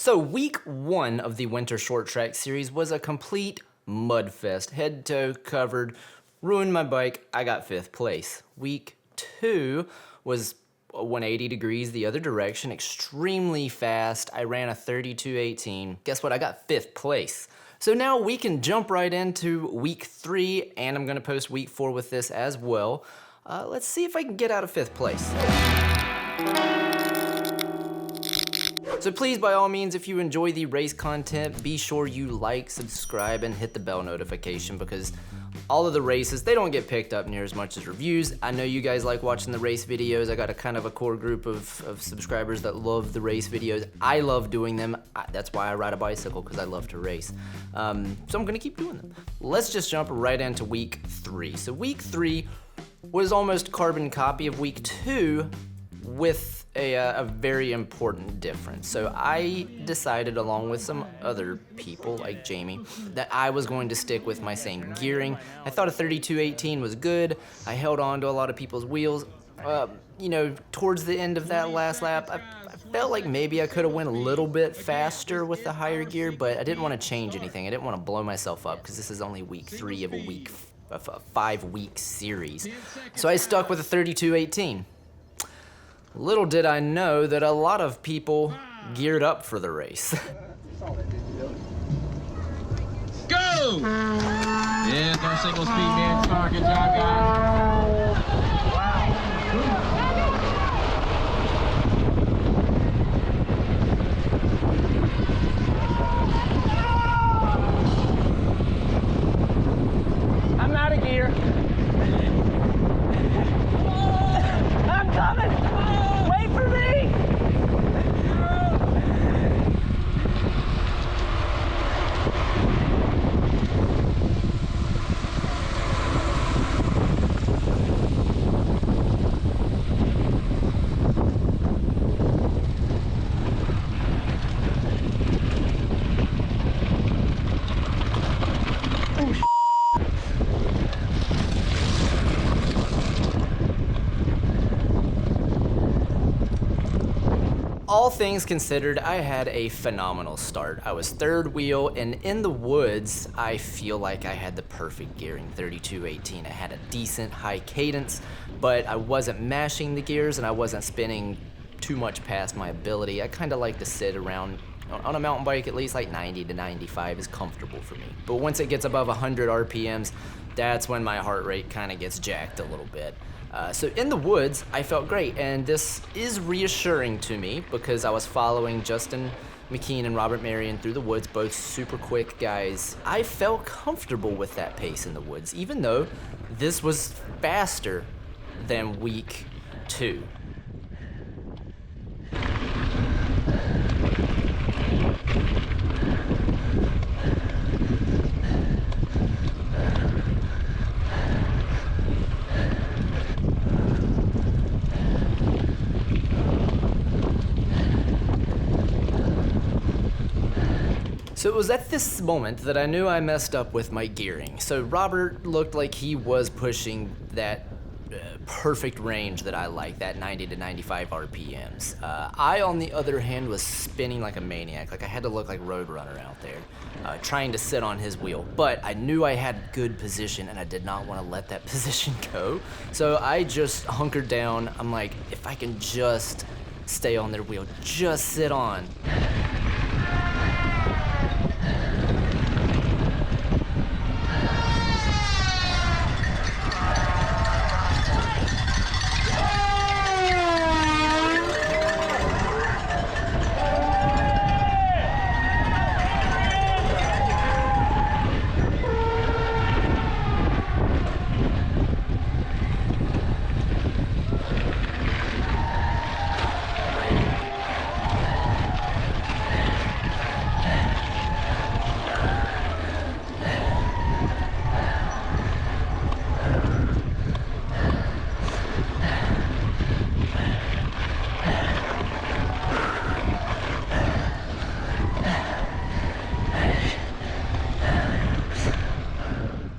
So week 1 of the winter short track series was a complete mud fest. Head to toe covered, ruined my bike, I got 5th place. Week 2 was 180 degrees the other direction, extremely fast. I ran a 32:18. Guess what? I got 5th place. So now we can jump right into week 3, and I'm gonna post week 4 with this as well. Let's see if I can get out of 5th place. So please, by all means, if you enjoy the race content, be sure you like, subscribe, and hit the bell notification, because all of the races, they don't get picked up near as much as reviews. I know you guys like watching the race videos. I got a kind of a core group of subscribers that love the race videos. I love doing them. That's why I ride a bicycle, because I love to race. So I'm gonna keep doing them. Let's just jump right into week 3. So week 3 was almost a carbon copy of week 2 with a very important difference. So I decided, along with some other people like Jamie, that I was going to stick with my same gearing. I thought a 32:18 was good. I held on to a lot of people's wheels. Towards the end of that last lap, I felt like maybe I could have went a little bit faster with the higher gear, but I didn't want to change anything. I didn't want to blow myself up, because this is only week 3 of a 5-week series. So I stuck with a 32:18. Little did I know that a lot of people geared up for the race. Go! Yeah, no single speed, man. Car, good job, guys. I'm out of gear. I'm coming! Wait for me! All things considered, I had a phenomenal start. I was 3rd wheel, and in the woods, I feel like I had the perfect gearing, 32:18. I had a decent high cadence, but I wasn't mashing the gears, and I wasn't spinning too much past my ability. I kind of like to sit around, on a mountain bike, at least like 90 to 95 is comfortable for me. But once it gets above 100 RPMs, that's when my heart rate kind of gets jacked a little bit. So in the woods, I felt great, and this is reassuring to me because I was following Justin McKean and Robert Marion through the woods, both super quick guys. I felt comfortable with that pace in the woods, even though this was faster than week 2. So it was at this moment that I knew I messed up with my gearing. So Robert looked like he was pushing that perfect range that I like, that 90 to 95 RPMs. I, on the other hand, was spinning like a maniac. Like I had to look like Roadrunner out there, trying to sit on his wheel. But I knew I had good position, and I did not want to let that position go. So I just hunkered down. I'm like, if I can just stay on their wheel, just sit on.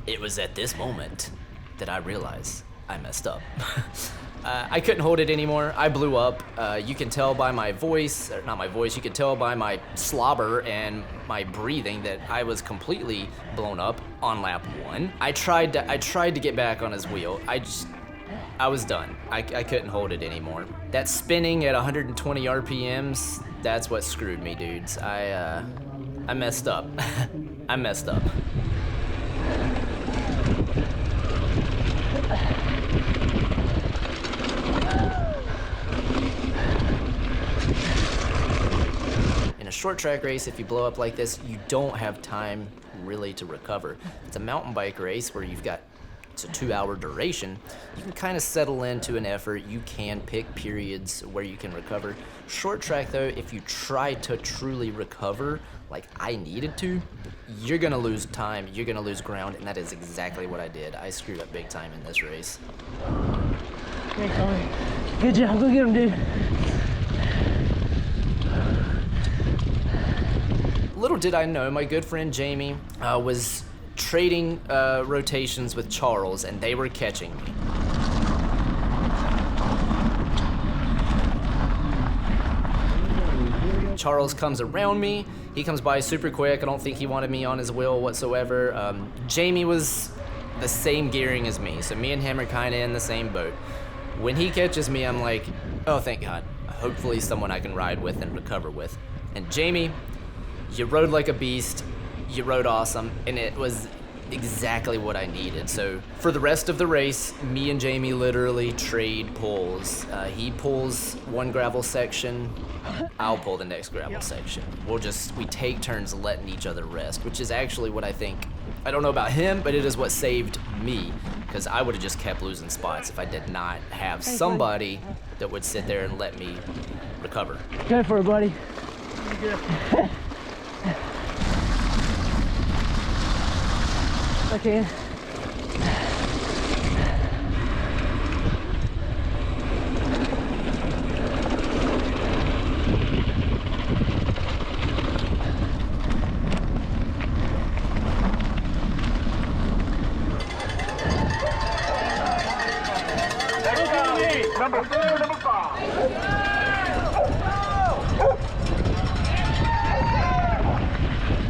It was at this moment that I realized I messed up. I couldn't hold it anymore. I blew up. You can tell by my voice, or not my voice, you can tell by my slobber and my breathing that I was completely blown up on lap 1. I tried to get back on his wheel. I was done. I couldn't hold it anymore. That spinning at 120 RPMs, that's what screwed me, dudes. I messed up. I messed up. In a short track race, if you blow up like this, you don't have time really to recover. It's a mountain bike race where it's a 2-hour duration. You can kind of settle into an effort. You can pick periods where you can recover. Short track though, if you try to truly recover like I needed to, you're gonna lose time, you're gonna lose ground, and that is exactly what I did. I screwed up big time in this race. Hey, Colin. Good job, go get him, dude. Little did I know, my good friend Jamie was trading rotations with Charles, and they were catching me. Charles comes around me. He comes by super quick. I don't think he wanted me on his wheel whatsoever. Jamie was the same gearing as me, so me and him are kind of in the same boat. When he catches me, I'm like, oh, thank God. Hopefully someone I can ride with and recover with. And Jamie, you rode like a beast. You rode awesome, and it was exactly what I needed. So for the rest of the race, me and Jamie literally trade pulls. He pulls one gravel section, I'll pull the next gravel section. We take turns letting each other rest, which is actually what I think. I don't know about him, but it is what saved me, because I would have just kept losing spots if I did not have somebody that would sit there and let me recover. Go for it, buddy. Okay. Number 5.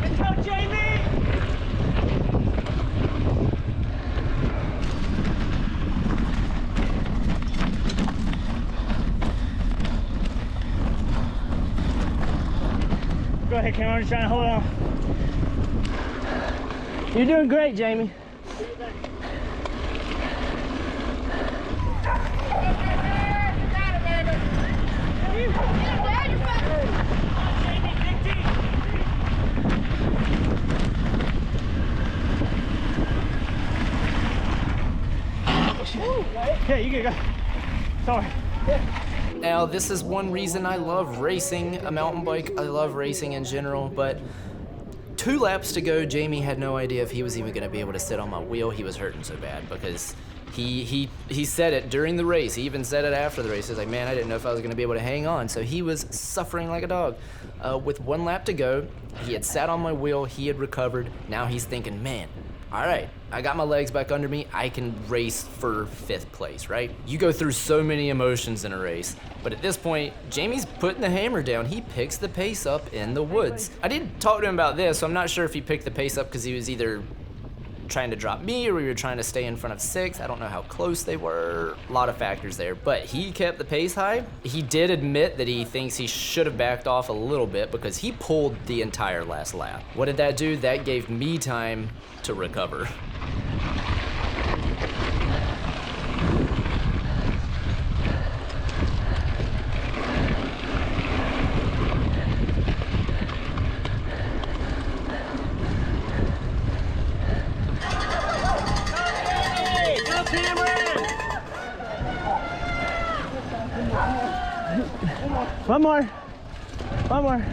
Let's go, Jamie! Go ahead, Cameron. I'm just trying to hold on. You're doing great, Jamie. Yeah, you can go. Sorry. Now, this is one reason I love racing a mountain bike. I love racing in general, but 2 laps to go, Jamie had no idea if he was even going to be able to sit on my wheel. He was hurting so bad because he said it during the race. He even said it after the race. He's like, man, I didn't know if I was going to be able to hang on. So he was suffering like a dog. With 1 lap to go, he had sat on my wheel. He had recovered. Now he's thinking, man, all right, I got my legs back under me. I can race for 5th place, right? You go through so many emotions in a race. But at this point, Jamie's putting the hammer down. He picks the pace up in the woods. I didn't talk to him about this, so I'm not sure if he picked the pace up because he was either trying to drop me or we were trying to stay in front of 6. I don't know how close they were. A lot of factors there, but he kept the pace high. He did admit that he thinks he should have backed off a little bit because he pulled the entire last lap. What did that do? That gave me time to recover. One more. One more.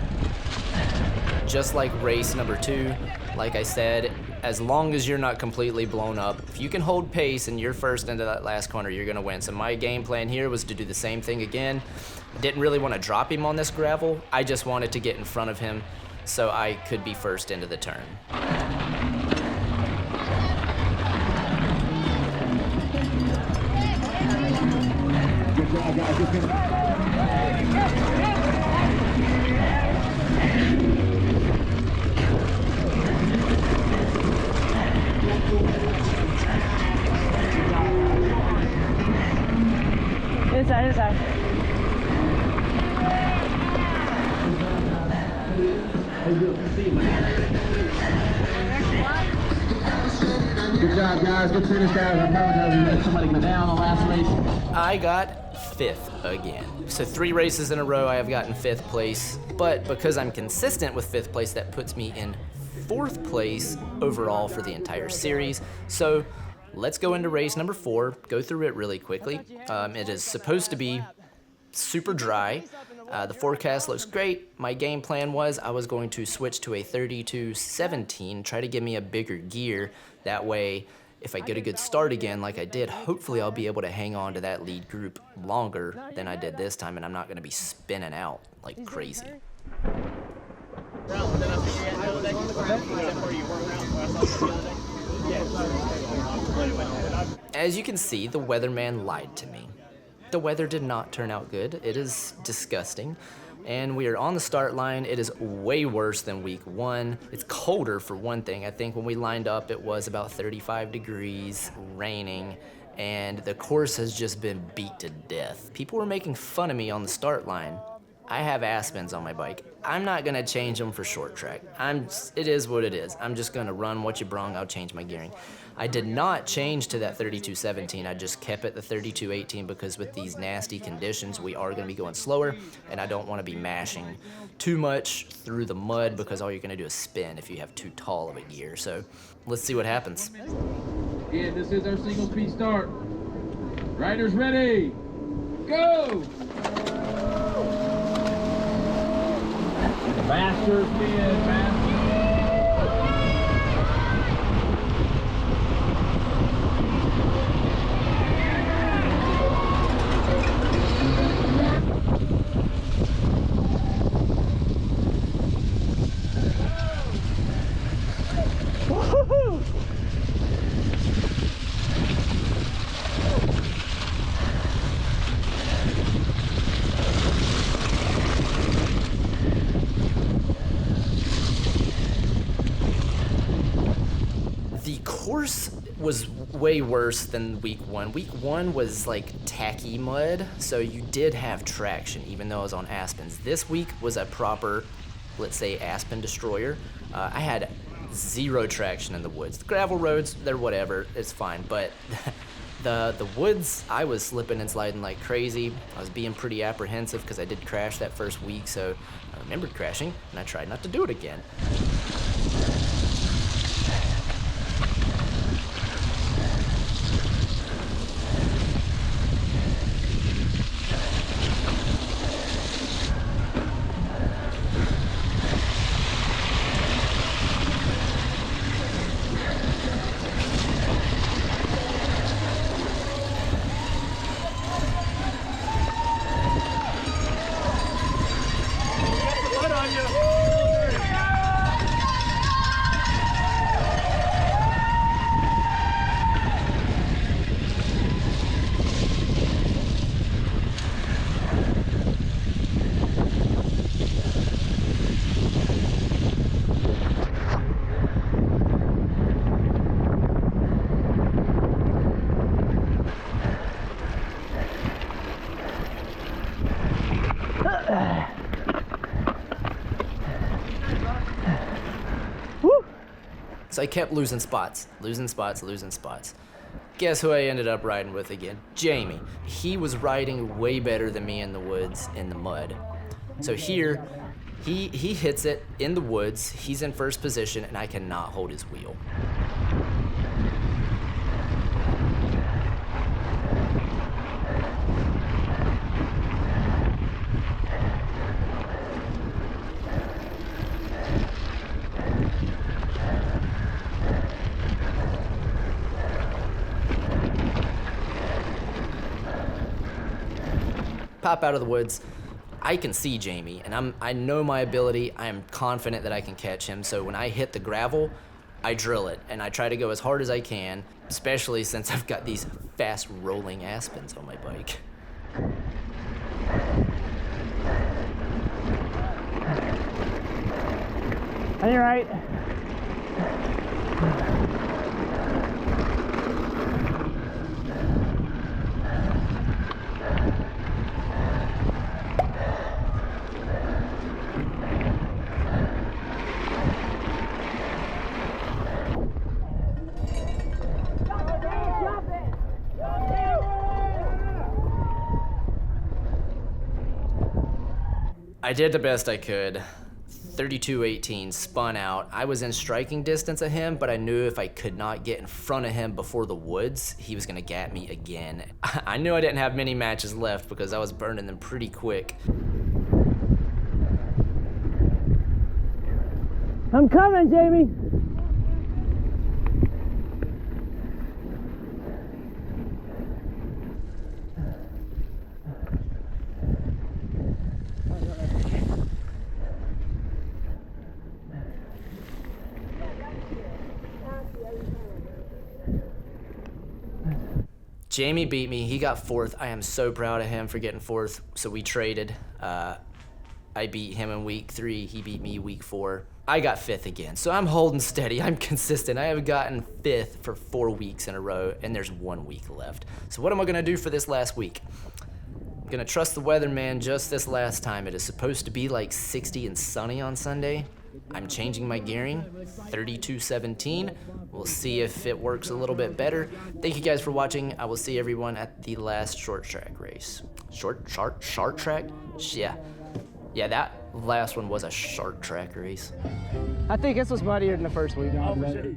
Just like race number 2, like I said, as long as you're not completely blown up, if you can hold pace and you're first into that last corner, you're gonna win. So my game plan here was to do the same thing again. I didn't really want to drop him on this gravel. I just wanted to get in front of him so I could be first into the turn. Good job, guys. Good finish. Inside, inside. Good job, guys. Good finish, guys. I apologize. We let somebody go down on the last race. I got 5th again. So 3 races in a row I have gotten 5th place, but because I'm consistent with 5th place, that puts me in 4th place overall for the entire series. So let's go into race number 4, go through it really quickly. It is supposed to be super dry. The forecast looks great. My game plan was I was going to switch to a 32-17, try to give me a bigger gear. That way, if I get a good start again like I did, hopefully I'll be able to hang on to that lead group longer than I did this time, and I'm not going to be spinning out like crazy. As you can see, the weatherman lied to me. The weather did not turn out good. It is disgusting. And we are on the start line. It is way worse than week 1. It's colder for one thing. I think when we lined up, it was about 35 degrees, raining, and the course has just been beat to death. People were making fun of me on the start line. I have Aspens on my bike. I'm not gonna change them for short track. It is what it is. I'm just gonna run what you brung. I'll change my gearing. I did not change to that 32-17. I just kept it the 32-18 because with these nasty conditions, we are gonna be going slower, and I don't wanna be mashing too much through the mud because all you're gonna do is spin if you have too tall of a gear. So let's see what happens. Yeah, this is our single speed start. Riders ready. Go! Faster spin, faster. Woohoo! The course was way worse than week 1. Week 1 was like tacky mud, so you did have traction even though I was on Aspens. This week was a proper, let's say, Aspen destroyer. I had 0 traction in the woods. The gravel roads, they're whatever, it's fine, but the woods, I was slipping and sliding like crazy. I was being pretty apprehensive because I did crash that first week, so I remembered crashing and I tried not to do it again. So I kept losing spots. Guess who I ended up riding with again? Jamie. He was riding way better than me in the woods, in the mud. So here, he hits it in the woods, he's in first position, and I cannot hold his wheel. Pop out of the woods. I can see Jamie, and I know my ability. I am confident that I can catch him. So when I hit the gravel, I drill it, and I try to go as hard as I can, especially since I've got these fast rolling Aspens on my bike. On your right. I did the best I could. 32.18, spun out. I was in striking distance of him, but I knew if I could not get in front of him before the woods, he was gonna gap me again. I knew I didn't have many matches left because I was burning them pretty quick. I'm coming, Jamie. Jamie beat me, he got 4th. I am so proud of him for getting 4th, so we traded. I beat him in week 3, he beat me week 4. I got 5th again, so I'm holding steady, I'm consistent. I have gotten 5th for 4 weeks in a row, and there's 1 week left. So what am I gonna do for this last week? I'm gonna trust the weatherman just this last time. It is supposed to be like 60 and sunny on Sunday. I'm changing my gearing, 32.17. We'll see if it works a little bit better. Thank you guys for watching. I will see everyone at the last short track race. Short track? Yeah, that last one was a short track race. I think this was muddier than the first week. Oh, for sure.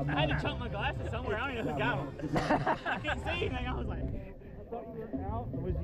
I had to chunk my glasses somewhere. I don't even know who got them. I couldn't see anything. I was like, I thought you were out.